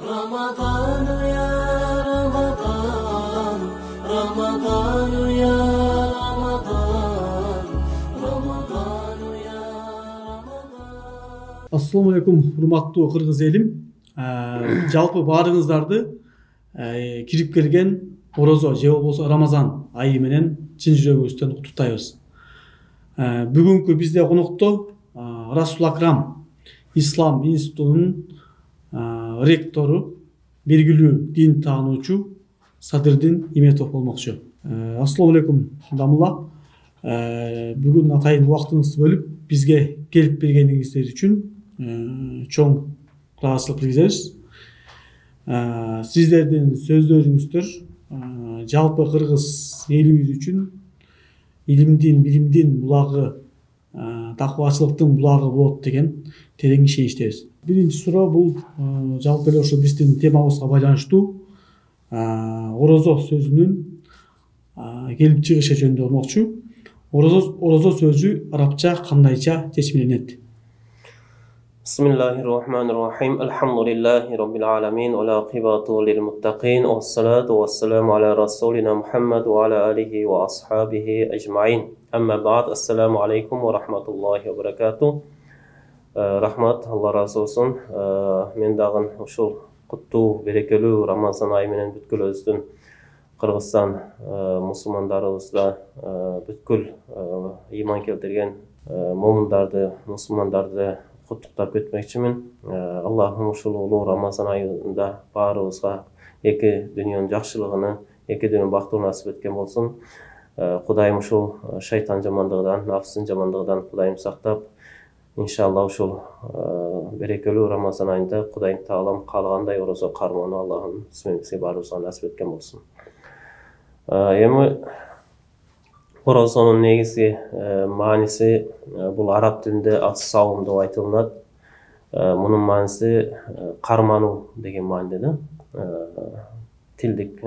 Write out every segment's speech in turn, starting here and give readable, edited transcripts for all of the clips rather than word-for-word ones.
رمضان يا رمضان رمضان يا رمضان رمضان يا رمضان. Assalamu alaikum, урматтуу кыргыз элим. Жалпы баарыңыздарды кирип келген орозо же болбосо Рамазан айы менен чын жүрөгүбүздөн куттуктайбыз. Бүгүнкү бизде конокто Расул Акрам Ислам институтунун ректору, белгилүү дин таануучу Садырдин Иметов болмокчу. Ассаламу алейкум Дамулла. Бүгүн атайын убактыңызды бөлүп бизге келип бергениңиздер үчүн чоң ыраазычылык билдиребиз. Сиздердин сөздөрүңүздөр жалпы кыргыз элибиз үчүн илимдин, билимдин булагы, такыбачылыктын булагы болот деген терең ишеничтебиз. Биринчи суроо бул жалпы эле ошо биздин темабызга байланыштуу орозо сөзүнүн келип чыгышы жөнүндө болмокчу. Орозо сөзү арабча кандайча чечимленет? Bismillahirrahmanirrahim. Elhamdülillahi Rabbil alamin. Ve la qibatu lil muttaqin. Ve salatu ve selamu ala Rasulina Muhammed ve ala alihi ve ashabihi ecmain. Amma ba'd. Esselamu aleykum ve rahmatullahi ve berekatuh. Rahmat, Allah razı olsun. Men dagın uşul kuttуу, берекелүү Рамазан айы менен бүткүлөбүздүн Кыргызстан мусулмандарыбызга бүткүл ыйман келтирген момундарды, мусулмандарды куттуктап өтмөкчүмүн. Аллахым ушул улуу Рамазан айында баарыбызга эки дүйнөнүн жакшылыгын, эки дүйнөнүн бактын насип эткен болсун. Кудайым ушул шайтан жамандыгынан, нафстын жамандыгынан Кудайым сактап, иншалла ушул берекелүү Рамазан айында Кудайым таалам каалагандай орозо кармоону Аллахым бизге баарыбызга насип эткен болсун. Эми орозонун негизги мааниси бул араб тилинде ас-саум деп айтылат. Мунун мааниси кармануу деген мааниде да. Тилдик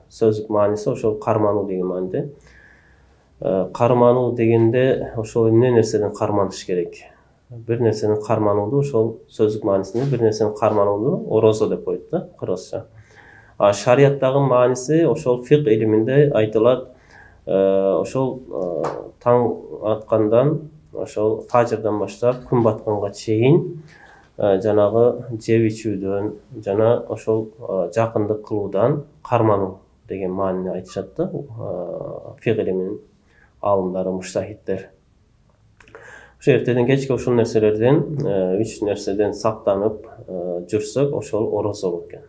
сөздүк мааниси ошол кармануу деген мааниде. Кармануу дегенде ошол эмне нерседен карманыш керек? Бир нерсени карманууду ошол сөздүк маанисинде бир нерсени карманууду орозо деп коет да, кыргызча. Шарияттагы мааниси ошол фиq илиминде айтылат. Ошол таң аткандан, ошол фажырдан баштап күн батканга чейин жанагы жеп ичүүдөн жана ошол жакындык кылуудан кармануу деген маанини айтышат да, фиq илиминин алымдары, муштахиттер. Ошо эртеден кечке ушул нерселерден, үч нерседен сактанып жүрсөк, ошол орозо болот экен.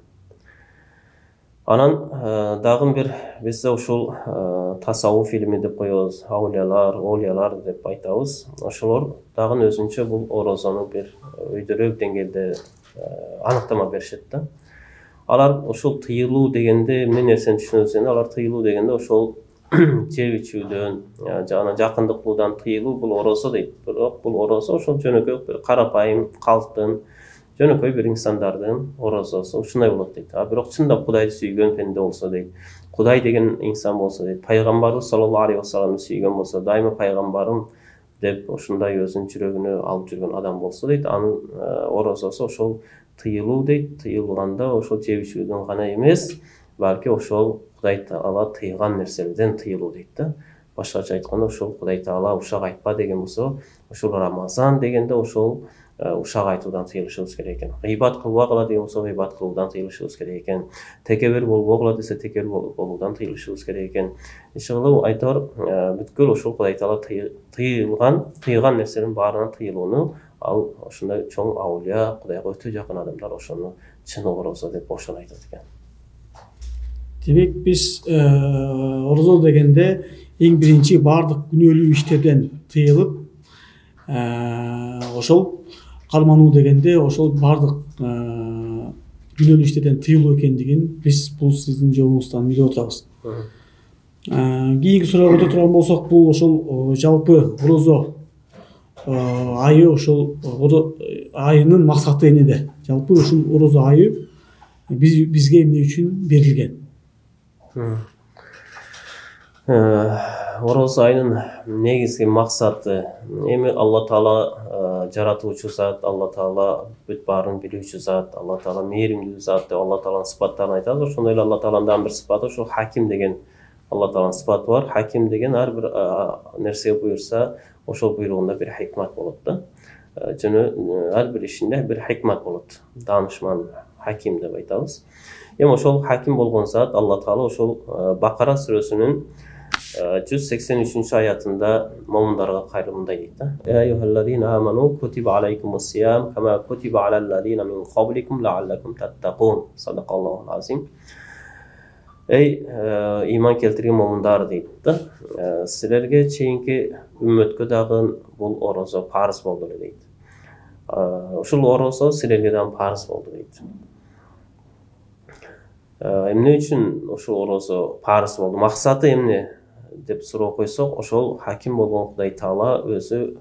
Анан дагы бир бизде ушул тасаввуф илими деп коебуз, олиялар деп айтабыз. Ошолор дагы өзүнчө бул орозону бир өйдөрөөк деңгээлде аныктама беришет да. Алар ушул тыйылуу дегенде эмне нерсени түшүнөбүз дегенде, алар тыйылуу дегенде ошол жеп ичүүдөн, жана жакындык кылуудан тыйылуу бул орозо дейт. Бирок бул орозо ошол жөнөкөй бир карапайым калктын, жөнөкөй бир инсандардын орозосу ушундай болот дейт. Бирок чындап Кудайды сүйгөн пенде болсо дейт, Кудай деген инсан болсо дейт, пайгамбарыбыз саллаллаху алейхи вассаламды сүйгөн болсо, дайыма пайгамбарым деп ушундай өзүнүн жүрөгүнө алып жүргөн адам болсо дейт, анын орозосу ошол тыйылуу дейт. Тыйылганда ошол жеп ичүүдөн гана эмес, балки ошол Кудай Таала тыйган нерселерден тыйылуу дейт да. Башкача айтканда ошол Кудай Таала ушак айтпа деген болсо, ошол Рамазан дегенде ошол ушак айтуудан тыйылышыбыз керек экен. Гыйбат кылбагыла деген болсо, гыйбат кылуудан тыйылышыбыз керек экен. Текебир болбогула десе, текебир болуудан тыйылышыбыз керек экен. Иши айтор бүткүл ошол Кудай Таала тыйган нерселердин баарынан тыйылууну ал ошондой чоң аулия, Кудайга өтө жакын адамдар ошону чын орозо деп ошону айтат экен. Демек биз орозо дегенде эң биринчи баардык күнөөлүү иштерден тыйылып, ошол кармануу дегенде ошол баардык күнөөлүү иштерден тыйылуу экендигин биз бул сиздин жообуңуздан билип отурабыз. Кийинки суроого өтө турган болсок, бул ошол жалпы орозо айы, ошол айынын максаты эмнеде? Жалпы ушул орозо айы бизге эмне үчүн берилген? Ороз айынын негизги максаты эми Алла Таала жаратуучу зат, Алла Таала бүт баарын билүүчү зат, Алла Таала мээримдүү зат деп Алла Тааланын сыпаттарын айтат. Ошондой эле Алла Тааланын дагы бир сыпаты ошол хаким деген Алла Тааланын сыпаты бар. Хаким деген ар бир нерсеге буйрса, ошол буйругунда бир хикмат болот да. Жана ар бир ишинде бир хикмат болот. Данышман, хаким деп айтабыз. Эми ошол хаким болгон зат Алла Таала ошол Бакара сүрөсүнүн 183 аятында момундарга кайрымындай дейт да. Я айюхаллазина аману кутиба алейкумус сиям кама кутиба алаллазина мин qablikum la'allakum tattaqun. Садақаллахул азим. Эй иман келтирген момундар дейт да. Силерге чейинки үммөткө дагы бул орозо парыз болду эле дейт. Ушул орозо силерге дагы парыз болду дейт. Эмне үчүн ушул орозо парыз болду? Максаты эмне деп суроо койсок, ошол хаким болгон Кудай Таала өзү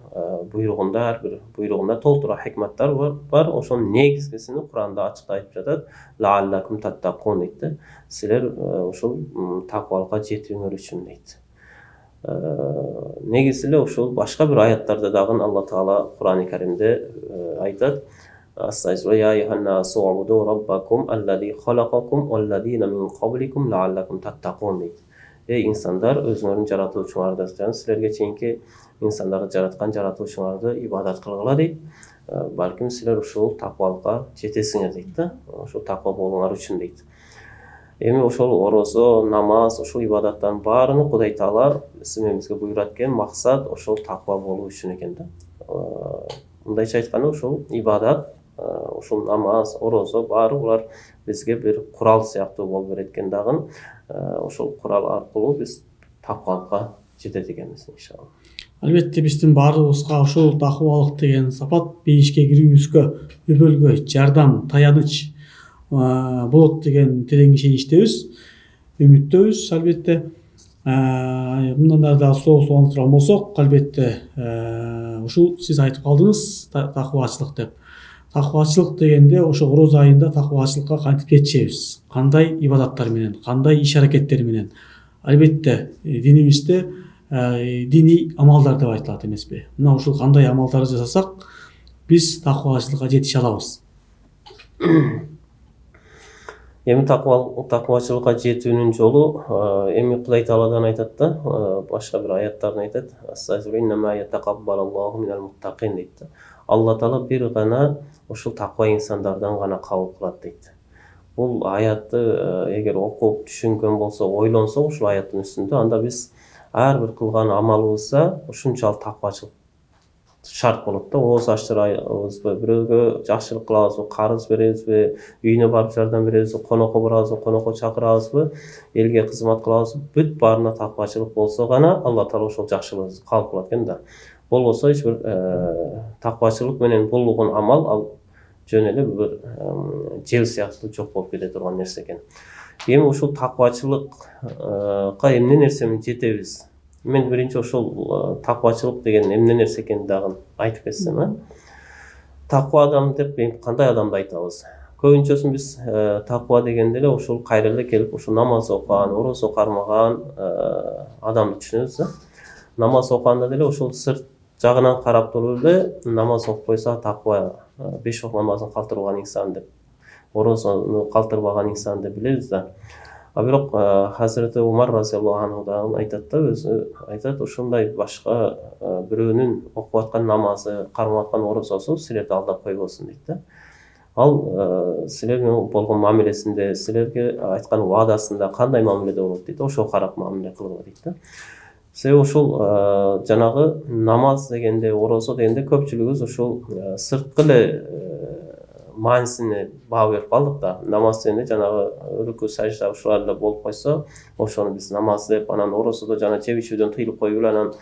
буйругунда ар бир буйругунда толтура хикматтар бар. Ошонун негизгисини Куранда ачык айтып жатат. Лааллакум таттакун дейт да. Силер ушул таквалыкка жетүүңөр үчүн дейт. Негизи эле ушул башка бир аяттарда дагы Алла Таала Кур'ан-ы Каримде айтат. Астагфирулла я айюханнасу убуду раббакум аллази халакакум валлазина мин qablikum la'allakum tattaqun дейт. Эй инсандар, өзүңөрдүн жаратуучуңарды, силерге чейинки инсандарды жараткан жаратуучуңарды ибадат кылгыла дейт. Балким силер ушул таквалыкка жетесиңер дейт да. Ошол таква болуңар үчүн дейт. Эми ошол орозо, намаз, ошол ибадаттардын баарын Кудай Таала силерге буйрат экен. Максат ошол таква болуу үчүн экен да. Мындайча айтканда ошол ибадат, ошол намаз, орозо баары булар бизге бир курал сыяктуу болуп берет экен дагы. Ошол курал аркылуу биз таквалыкка жетет экенбиз иншалла. Албетте биздин баарыбызга ошол таквалык деген сапат бейишке кирүүбүзгө, өбөлгө жардам, таяныч болот деген терең ишеничтебиз, үмүттөбүз. Албетте мындан да суроо турган болсок, албетте ушул сиз айтып калдыңыз таквачылык деп. Таквачылык дегенде ошо ороз айында таквачылыкка кантип жетишебиз? Кандай ибадаттар менен, кандай иш аракеттер менен? Албетте динибизде диний амалдар деп айтылат эмеспи? Мына ушул кандай амалдар жасасак биз таквачылыкка жетише алабыз? Эми таквачылыкка жетүүнүн жолу эми Кудай Тааладан айтат да, башка бир аяттарда айтат. Астагфирулла ятакаббалаллаху минал муттакин дейт да. Алла Таала бир гана ушул таква инсандардан гана кабыл кылат дейт. Бул аятты эгер окуп түшүнгөн болсо, ойлонсок ушул аяттын үстүндө, анда биз ар бир кылган амалыбызда ушунчалык таквачылык шарт болот да. Ооз ачтырабызбы, бирөөгө жакшылык кылабызбы, карыз беребизби, үйүнө барып жардам беребизби, конокко барабызбы, конокко чакырабызбы, элге кызмат кылабызбы, бүт баарына таквачылык болсо гана Алла Таала ошол жакшылыгыбызды кабыл кылат экен да. Болбосо эч бир таквачылык менен болгон амал ал жөн эле бир жел сыяктуу жок болуп кете турган нерсе экен. Эми ушул таквачылыкка эмне нерсе менен жетебиз? Мен биринчи ошол таквачылык деген эмне нерсе экенин дагы айтып кетсем, таква адам деп кандай адамды айтабыз? Көбүнчөсүн биз таква дегенде эле ошол кайра эле келип ошол намаз окуган, орозо кармаган адамды түшүнөбүз да. Намаз окуганда деле ошол сырт жагынан карап туруп эле намаз окуп койсо таква 5 вакыт намазын калтырбаган инсан деп, орозону калтырбаган инсан деп билебиз да. А бирок Хазирети Умар разияллаху анху да айтат да, өзү айтат, ошондой башка бирөөнүн окуп аткан намазы, кармап аткан орозосу силерди алдап койбосун дейт да. Ал силер менен болгон мамилесинде, силерге айткан ваадасында кандай мамиледе болот дейт, ошого карап мамиле кылгыла дейт да. Себеби ошол жанагы намаз дегенде, орозо дегенде көпчүлүгүбүз ошол сырткы эле маанисине баа берип калдык да. Намаз дегенде жанагы рүкү, сажда ушулар эле болуп койсо, ошону биз намаз деп, анан орозодо жана жеп ичүүдөн тыйылып коюп эле, анан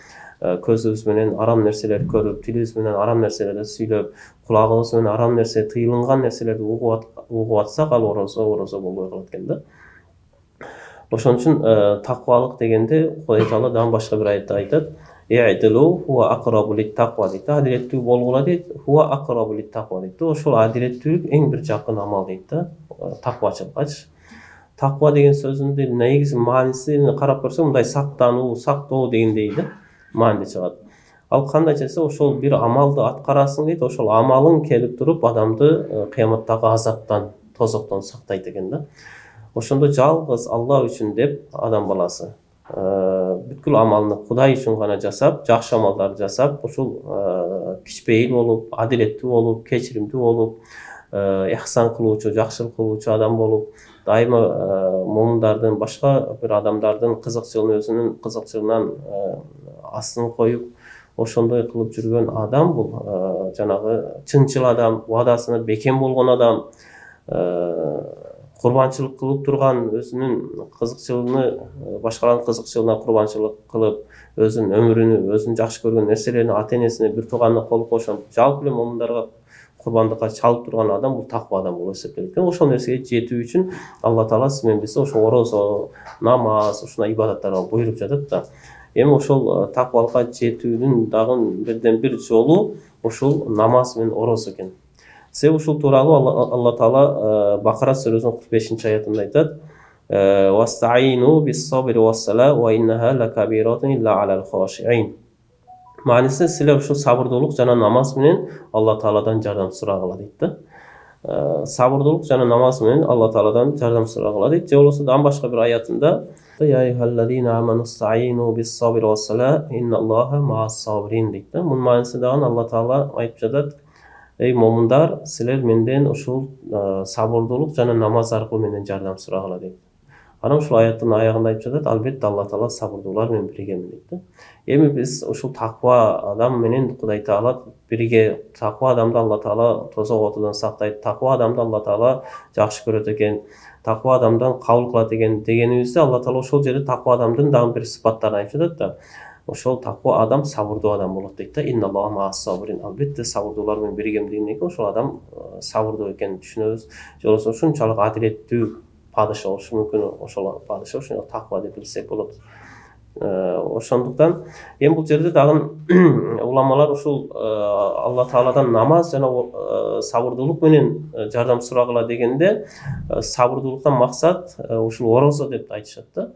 көзүбүз менен арам нерселерди көрүп, тилибиз менен арам нерселерди сүйлөп, кулагыбыз менен арам нерсе, тыйылган нерселерди угуп атсак, ал орозо болбой калат экен да. Ошон үчүн таквалык дегенде Кудай Таала дагы башка бир аятта айтат: "И'дилу хуа aqrabu lit-taqwa" дейт. Адилеттүү болгула дейт. Хуа aqrabu lit-taqwa дейт. Ошол адилеттүүлүк эң бир жакын амал дейт да, таквачылыккачы. Таква деген сөзүнүн негизи маанисине карап көрсөк, мындай сактануу, сактоо дегендей да мааниде чыгат. Ал кандай десе, ошол бир амалды аткарасың дейт, ошол амалың келип туруп адамды кыяматтагы азаптан, тозоктон сактайт экен да. Ошондо жалгыз Алла үчүн деп адам баласы бүткүл амалын Кудай үчүн гана жасап, жакшы амалдарды жасап, ушул кичпейил болуп, адилеттүү болуп, кечиримдүү болуп, ихсан кылуучу, жакшылык кылуучу адам болуп, дайыма момундардын, башка бир адамдардын кызыкчылыгын, өзүнүн кызыкчылыгынан астын коюп, ошондой кылып жүргөн адам бул жанагы чынчыл адам, убадасына бекем болгон адам, курбанчылык кылып турган, өзүнүн кызыкчылыгын башкалардын кызыкчылыгына курбанчылык кылып, өзүнүн өмүрүнү, өзүнүн жакшы көргөн нерселерин ата энесине, бир тууганына кол кошуп, жалпы эле момундарга курбандыкка чалып турган адам бул таква адам болуп эсептелет. Ошол нерсеге жетүү үчүн Алла Таала сиз менен бизге ошо орозо, намаз, ушундай ибадаттарга буйруп жатат да. Эми ошол таквалыкка жетүүнүн дагы бирден бир жолу ушул намаз менен орозо экен. Себеби ушул тууралуу Алла Таала Бакара сүрөсүнүн 45-аятында айтат: "Вастаину бис-сабри вас-сала ва иннаха лакабиратун илля алал хашиин." Мааниси силер ушул сабырдуулук жана намаз менен Алла Тааладан жардам сурагыла дейт да. Сабырдуулук жана намаз менен Алла Тааладан жардам сурагыла дейт. Же болбосо дан башка бир аятында: "Я айюхаллазина аману стаину бис-сабри вас-сала инналлаха ма'ас-сабирин" дейт да. Мунун мааниси дагы Алла Таала айтып жатат: "Эй момундар, силер менден ушул сабырдуулук жана намаз аркылуу менден жардам сурагыла" дейт. Анан ушул аяттын аягында айтып жатат: "Албетте Алла Таала сабырдуулар менен биргемин" дейт да. Эми биз ушул таква адам менен Кудай Таала бирге, таква адамды Алла Таала тозок отудан сактайт, таква адамды Алла Таала жакшы көрөт экен, таква адамдан кабыл кылат экен дегенибизде, Алла Таала ошол жерде таква адамдын дагы бир сыпаттарын айтып жатат да. Ошол таква адам сабырдуу адам болот дейт да. Инналлаха ма'ас-сабирин. Албетте сабырдуулар менен биргем дегенден кийин ошол адам сабырдуу экенин түшүнөбүз. Же болбосо ушунчалык адилеттүү падыша болушу мүмкүн, ошол падыша ошону таква деп билсек болот. Ошондуктан эми бул жерде дагы уламалар ушул Алла Тааладан намаз жана сабырдуулук менен жардам сурагыла дегенде, сабырдуулуктан максат ушул орозо деп айтышат да.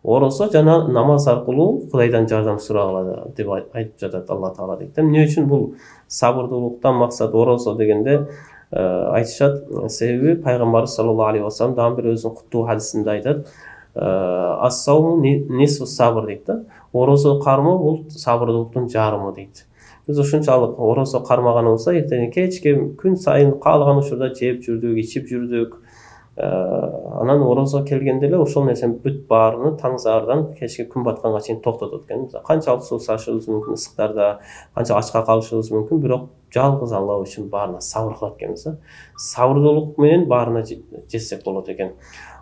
Орозо жана намаз аркылуу Кудайдан жардам сурагыла деп айтып жатат Алла Таала дейт. Эмне үчүн бул сабырдуулуктан максат орозо дегенде айтышат? Себеби пайгамбарыбыз саллаллаху алейхи вассалам дагы бир өзүнүн куттуу хадисинде айтат: "Ас-сауму нисфу сабр" дейт да. Орозо кармоо бул сабырдуулуктун жарымы дейт. Биз ушунчалык орозо кармаганыбызда эртең кечке күн сайын каалаган учурда жеп жүрдүк, ичип жүрдүк. Анан орозо келгенде эле ошол нерсенин бүт баарыны таңзаардан кечке күн батканга чейин токтотот экен. Канчалык суу сашыбыз мүмкүн ысыктарда, канча ачка калышыбыз мүмкүн, бирок жалгыз Алла үчүн баарына сабыр кылат экенбиз да. Сабырдуулук менен баарына жетсек болот экен.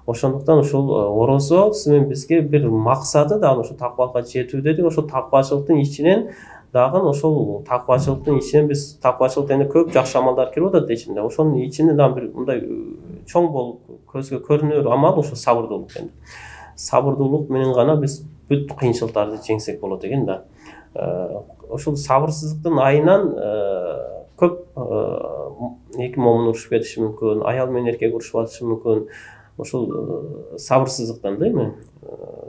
Ошондуктан ушул орозо сиз менен бизге бир максаты дагы ошо таквалыкка жетүү дедик. Ошол таквачылыктын ичинен дагы ошол таквачылыктын ичинен биз таквачылык дегенде көп жакшы амалдар кирип атат ичинде. Ошонун ичинде дагы бир мындай чоң болуп көзгө көрүнөр амал ошо сабырдуулук экен. Сабырдуулук менен гана биз бүт кыйынчылыктарды жеңсек болот экен да. Ошол сабырсыздыктын айынан көп эки момун урушуп кетиши мүмкүн, аял менен эркек урушуп атышы мүмкүн. Ошол сабырсыздыктан да эми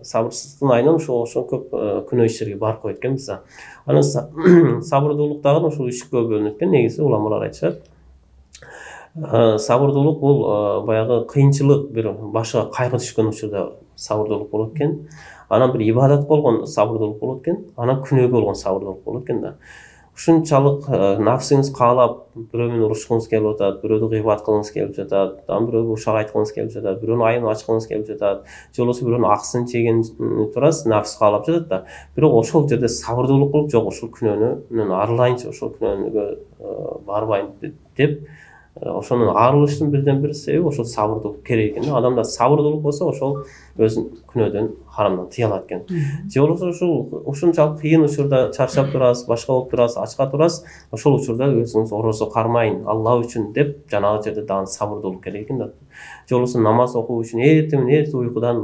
сабырсыздыктын айынан ошол көп күнөө иштерге барып коет экенбиз да. Анан сабырдуулук дагы ошол үчкө бөлүнөт экен. Негизи уламалар айтышат: сабырдуулук бул баягы кыйынчылык, бир башка кайгы түшкөн учурда сабырдуулук болот экен. Анан бир ибадат болгон сабырдуулук болот экен. Анан күнөөгө болгон сабырдуулук болот экен да. Ушунчалык нафсиңиз каалап бирөө менен урушкуңуз келип атат, бирөөдү гыйбат кылгыңыз келип жатат, дан бирөөгө ушак айткыңыз келип жатат, бирөөнүн айыбын ачкыңыз келип жатат, же болбосо бирөөнүн акысын жеген турасыз, нафс каалап жатат да. Бирок ошол жерде сабырдуулук кылып, жок, ушул күнөөнүн арылайынчы, ошол күнөөгө барбайын деп ошонун арылыштын бирден бир себеби ошол сабырдуулук керек экен. Адамда сабырдуулук болсо, ошол өзүн күнөөдөн, харамдан тыя алат экен. Же болбосо ушунчалык кыйын учурда чарчап турасыз, башка болуп турасыз, ачка турасыз, ошол учурда өзүңүз орозо кармайын, Алла үчүн деп жанагы жерде дагы сабырдуулук керек экен да. Же болбосо намаз окуу үчүн эртең уйкудан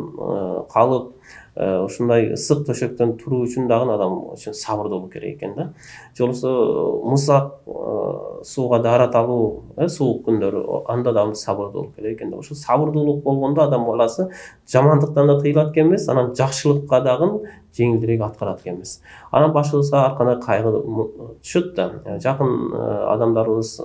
калып, ушундай ысык төшөктөн туруу үчүн дагы адам үчүн сабырдуулук керек экен да. Же болбосо мусак сууга даарат алуу, суук күндөрү, анда дагы сабырдуулук керек экен да. Ошол сабырдуулук болгондо адам баласы жамандыктан да тыйылат экен эмес, анан жакшылыкка дагы жеңилдирээк аткарат экен эмес. Анан башыбызга ар кандай кайгы түшөт да. Жакын адамдарыбыз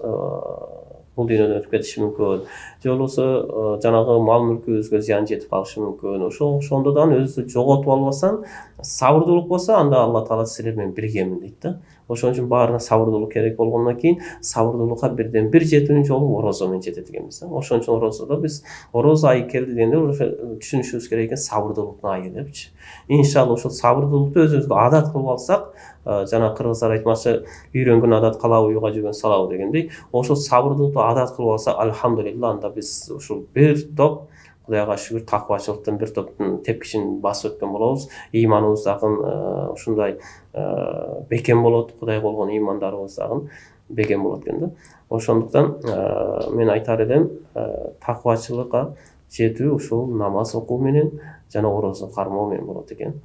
бул дүйнөдөн өтүп кетиши мүмкүн. Же болбосо жанагы мал мүлкүбүзгө зыян жетип калышы мүмкүн. Ошондо дагы өзүңдү жоготуп албасаң, сабырдуулук болсо, анда Алла Таала силер менен биргемин дейт да. Ошон үчүн баарына сабырдуулук керек болгондон кийин сабырдуулукка бирден бир жетүүнүн жолу орозо менен жетет экенбиз. Ошон үчүн орозодо биз орозо айы келди дегенде түшүнүшүбүз керек экен, сабырдуулуктун айы депчи. Иншалла ошол сабырдуулукту өзүбүзгө адат кылып алсак, жана кыргыздар айтмакчы, үйрөнгөн адат калабы, уйга жүргөн салабы дегендей, ошол сабырдуулукту адат кылып алсак, альхамдулилла, анда биз ушул бир топ, Кудайга шүгүр, таквачылыктын бир топтун тепкичин басып өткөн болобуз. Ыйманыбыз дагы ушундай бекем болот, Кудайга болгон ыймандарыбыз дагы бекем болот экен да. Ошондуктан мен айтар элем, таквачылыкка жетүү ушул намаз окуу менен жана орозо кармоо менен болот экен.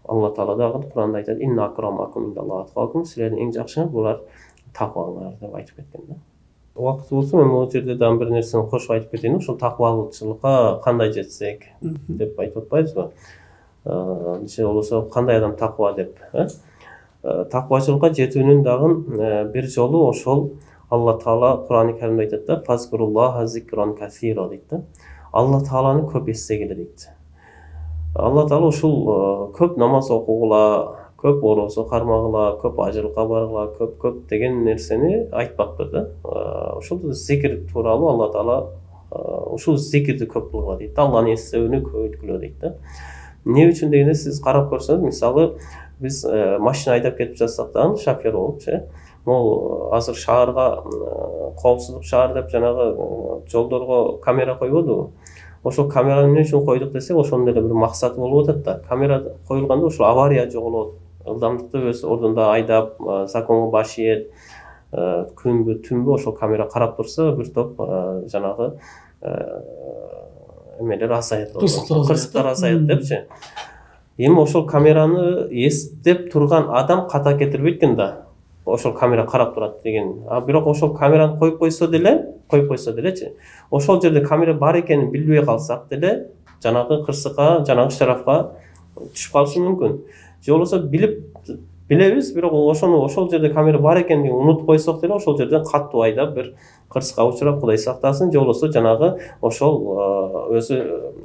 Алла Таала дагы Куранда айтат: "Инна акрамакум индаллахи аткакум", силердин эң жакшыңар булар такваңар деп айтып кеткен да. Убакыт болсо мен могу жерде дагы бир нерсени кошуп айтып кетейин. Ошол таквалычылыкка кандай жетсек деп айтып атпайбызбы? Же болбосо кандай адам таква деп, таквачылыкка жетүүнүн дагы бир жолу ошол Алла Таала Кур'ан-ы Каримде айтат да: "Фазкуруллаха зикран касира" дейт да. Алла Тааланы көп эстегиле дейт. Алла Таала ушул көп намаз окугула, көп орозо кармагыла, көп ажырыкка баргыла, көп деген нерсени айтпаптыр да. Ушул зикир тууралуу Алла Таала ушул зикирди көп кылгыла дейт. Алланы эстөөнү көбөйткүлө дейт да. Эмне үчүн дегенде сиз карап көрсөңүз, мисалы биз машина айдап кетип жатсак дагы шофер болупчу, могу азыр шаарга коопсуздук шаар деп жанагы жолдорго камера койбодубу? Ошол камераны эмне үчүн койдук десек, ошонун деле бир максаты болуп атат да. Камера коюлганда ошол авария жоголот, ылдамдыкты өз ордунда айдап, законго баш ийет, күнбү түнбү ошол камера карап турса, бир топ жанагы эмелер азайат, кырсыктар азайат депчи. Эми ошол камераны эстеп турган адам ката кетирбейт экен да. Ошол камера карап турат деген. Бирок ошол камераны коюп койсо делечи, ошол жерде камера бар экенин билбей калсак деле, жанагы кырсыкка, жанагы штрафка түшүп калышы мүмкүн. Же болбосо билебиз, бирок ошол жерде камера бар экенин унутуп койсок деле, ошол жерден каттуу айдап бир кырсыкка учурап, Кудай сактасын, же болбосо жанагы ошол өзү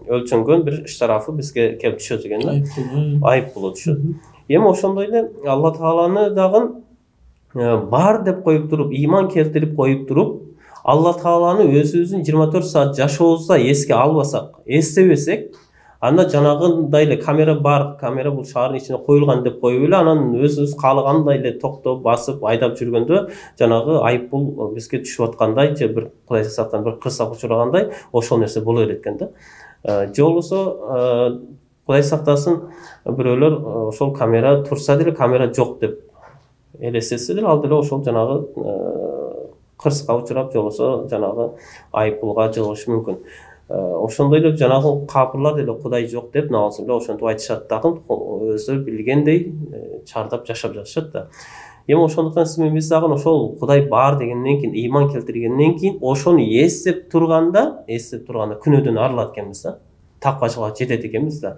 өлчөнгөн бир штрафы бизге келип түшөт экен да. Айып болот түшөт. Эми ошондой эле Алла Тааланы дагы бар деп коюп туруп, ыйман келтирип коюп туруп, Алла Тааланы өзүбүздүн 24 саат жашообузда эске албасак, эстебесек, анда жанагындай эле камера бар, камера бул шаардын ичине коюлган деп коюп эле, анан өзүбүз каалагандай эле токтоп, басып, айдап жүргөндө жанагы айып бул бизге түшүп аткандай, же бир Кудай сактан бир кырсак учурагандай, ошол нерсе боло берет экен да. Же болбосо Кудай сактасын, бирөөлөр ошол камера турса деле, камера жок деп элестесе деле, ал деле ошол жанагы кырсыкка учурап, же болбосо жанагы айып булга жыгылышы мүмкүн. Ошондой эле жанагы капырлар деле Кудай жок деп, наазы биле ошентип айтышат дагы, өздөрү билгендей чардап жашап жатышат да. Эми ошондуктан сиз менен биз дагы ошол Кудай бар дегенден кийин, ыйман келтиргенден кийин, ошону эстеп турганда күнөөдөн арылат экенбиз да. Таквачылыкка жетет экенбиз да.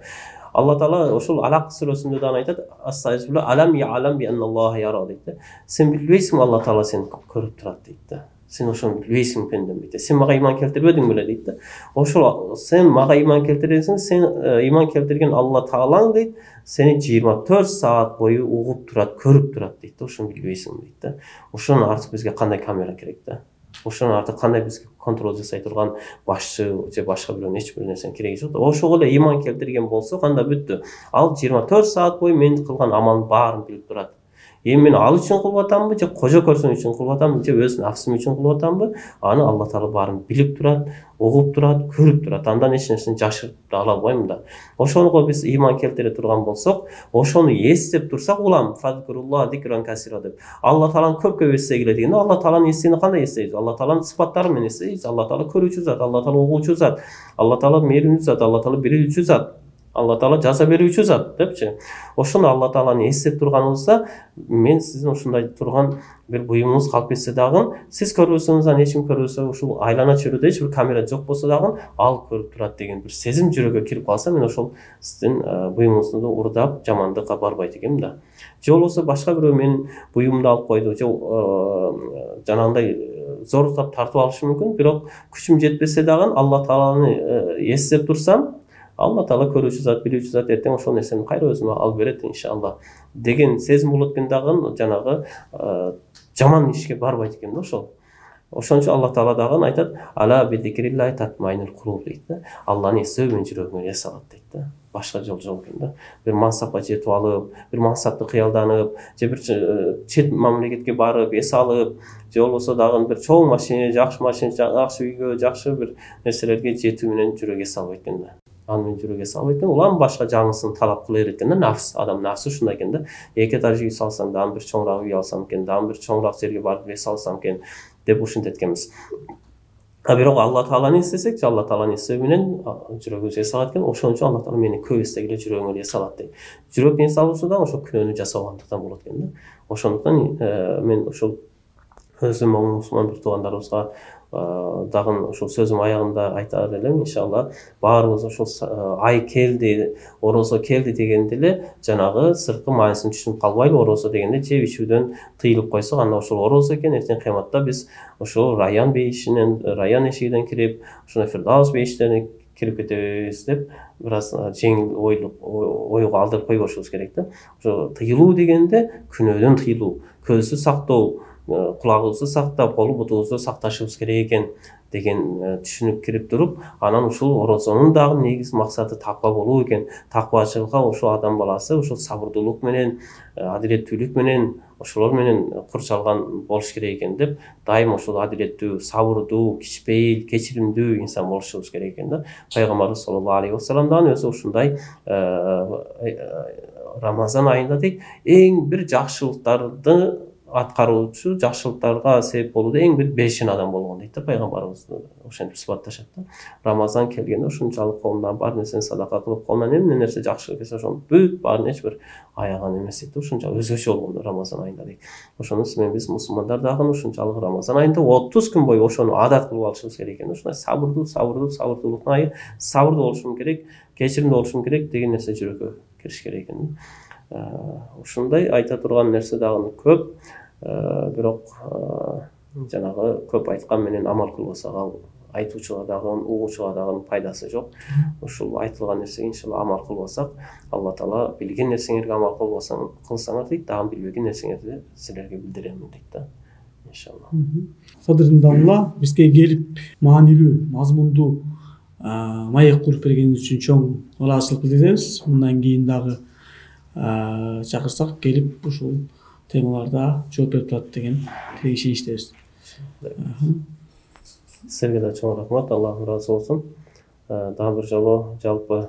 Алла Таала ошол Алак сүрөсүндө дагы айтат: "Астагфирулла, алам я'лам би анналлаха яра" дейт. Сен билбейсиңби, Алла Таала сени көрүп турат дейт да. Сен ошону билбейсиң пендем дейт. Сен мага ыйман келтирбедиң беле дейт да. Ошол сен мага ыйман келтиресиң, сен ыйман келтирген Алла Таалаң дейт, сени 24 саат бою угуп турат, көрүп турат дейт. Ошону билбейсиң дейт да. Ошонун артык бизге кандай камера керек да? Ошонун артык кандай бизге контроль жасай турган башчы же башка бирөө эч бир нерсенин кереги жок да. Ошого эле ыйман келтирген болсок, анда бүттү. Ал 24 саат бою мен кылган амалдын баарын билип турат. Эми мен ал үчүн кылып атамбы, же кожо көрсөм үчүн кылып атамбы, же өз нафсым үчүн кылып атамбы, аны Алла Таала баарын билип турат, угуп турат, көрүп турат. Андан эч нерсени жашырып ала албайм да. Ошого биз ыйман келтире турган болсок, ошону эстеп турсак, улам фазкуруллаха зикран касира деп. Алла Тааланы көп эстегиле дегенде, Алла Тааланы эстегенде кандай эстейбиз? Алла Тааланын сыпаттары менен эстейбиз. Алла Таала көрүүчү зат, Алла Таала угуучу зат, Алла Таала мээримдүү зат, Алла Таала бирүүчү зат. Алла Таала жаза берүүчү зат депчи. Ошону Алла Тааланы эстеп турганыбызда мен сиздин ушундай турган бир буюмуңуз калып кетсе дагы, сиз көрбөсөңүз, аны эч ким көрбөсө, ушул айлана чөйрөдө эч бир камера жок болсо дагы ал көрүп турат деген бир сезим жүрөгкө кирип калса, мен ошол сиздин буюмуңузду урдап жамандыкка барбайт экенмин да. Же болбосо башка бирөө менин буюмду алып койду, же жанагындай зорлуктап тартып алышы мүмкүн, бирок күчүм жетпесе дагы Алла Тааланы эстеп турсам, Алла Таала көрүүчү зат, билүүчү зат, эртең ошол нерсени кайра өзүмө алып берет иншалла деген сезим болот экен дагы, жанагы жаман ишке барбайт экен да ошол. Ошон үчүн Алла Таала дагы айтат: "Ала би зикриллахи татмаинул кулуб" дейт да. Алланы эстөө менен жүрөгүңөр эс алат дейт да. Башка жол жок экен да. Бир мансапка жетип алып, бир мансапты кыялданып, же бир чет мамлекетке барып эс алып, же болбосо дагы бир чоң машина, жакшы үйгө, жакшы бир нерселерге жетүү менен жүрөк эс албайт экен да. Аны менен жүрөк эс албайт экен. Улам башка жаңысын талап кыла берет экен да, нафс, адам нафсы ушундай экен да. Эки этаж үй салсам, дагы бир чоңураак үй алсам экен, дагы бир чоңураак жерге барып эс алсам экен деп ушинтет экенбиз. Бирок Алла Тааланы эстесек, Алла Тааланы эстөө менен жүрөгүбүз эс алат экен. Ошон үчүн Алла Таала мени көп эстегиле жүрөгүңөр эс алат дейт. Жүрөк эс алуусу да ошо күнөөнү жасагандыктан болот экен да. Ошондуктан мен ошол өзүм мусулман бир туугандарыбызга дагы ошол сөзүм аягында айтар элем, иншалла баарыбыз ошол ай келди, орозо келди дегенде эле жанагы сырткы маанисин түшүнүп калбайлы. Орозо дегенде жеп ичүүдөн тыйылып койсок, анда ошол орозо экен. Эртең кыяматта биз ошол раян бейишинен, раян эшигинен кирип, ошондой Фирдаус бейиштерине кирип кетебиз деп бир аз жеңил ойго алдырып койбошубуз керек да. Ошо тыйылуу дегенде күнөөдөн тыйылуу, көздү сактоо, кулагыбызды сактап, колу бутубузду сакташыбыз керек экен деген түшүнүп кирип туруп, анан ушул орозонун дагы негиз максаты таква болуу экен. Таквачылыкка ошол адам баласы ошол сабырдуулук менен, адилеттүүлүк менен, ошолор менен курчалган болуш керек экен деп, дайым ошол адилеттүү, сабырдуу, кичпейил, кечиримдүү инсан болушубуз керек экен да. Пайгамбарыбыз саллаллаху алейхи вассаламдан өзү ушундай Рамазан айында дейт, эң бир жакшылыктарды аткаруучу, жакшылыктарга себеп болууда эң бир бешин адам болгон дейт да пайгамбарыбыз. Ошентип сыпатташат да. Рамазан келгенде ушунчалык колунан бар нерсени садака кылып, колунан эмне нерсе жакшылык келсе ошонун бүт баарын эч бир аяган эмес дейт да. Ушунчалык өзгөчө болгон Рамазан айында дейт. Ошону биз мусулмандар дагы ушунчалык Рамазан айында 30 күн бою ошону адат кылып алышыбыз керек экен. Ушундай сабырдуулуктун айы, сабырдуу болушум керек, кечиримдүү болушум керек деген нерсе жүрөккө кириш керек экен. Ушундай айта турган нерсе дагы көп, бирок жанагы көп айткан менен амал кылбасак, ал айтуучуга дагы, угуучуга дагы пайдасы жок. Ушул айтылган нерсеге иншалла амал кылбасак, Алла Таала билген нерсеңерге амал кылсаңар дейт, дагы билбеген нерсеңерди силерге билдиремин дейт да. Иншалла. Кадырдуу бизге келип маанилүү, мазмундуу маек куруп бергениңиз үчүн чоң ыраазычылык билдиребиз. Мындан кийин дагы чакырсак келип ушул темаларда жооп берип турат деген ишеничтебиз. Силерге да чоң рахмат, Аллах ыраазы болсун. Дагы бир жолу жалпы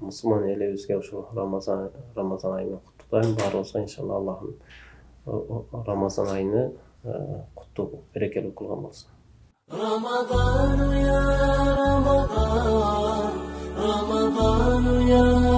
мусулман элибизге ошол Рамазан айынан куттуктайм. Баарыбызга иншалла Аллахым Рамазан айыны куттуу, берекелүү кылган болсун. Рамадан ya Рамадан, Рамадан ya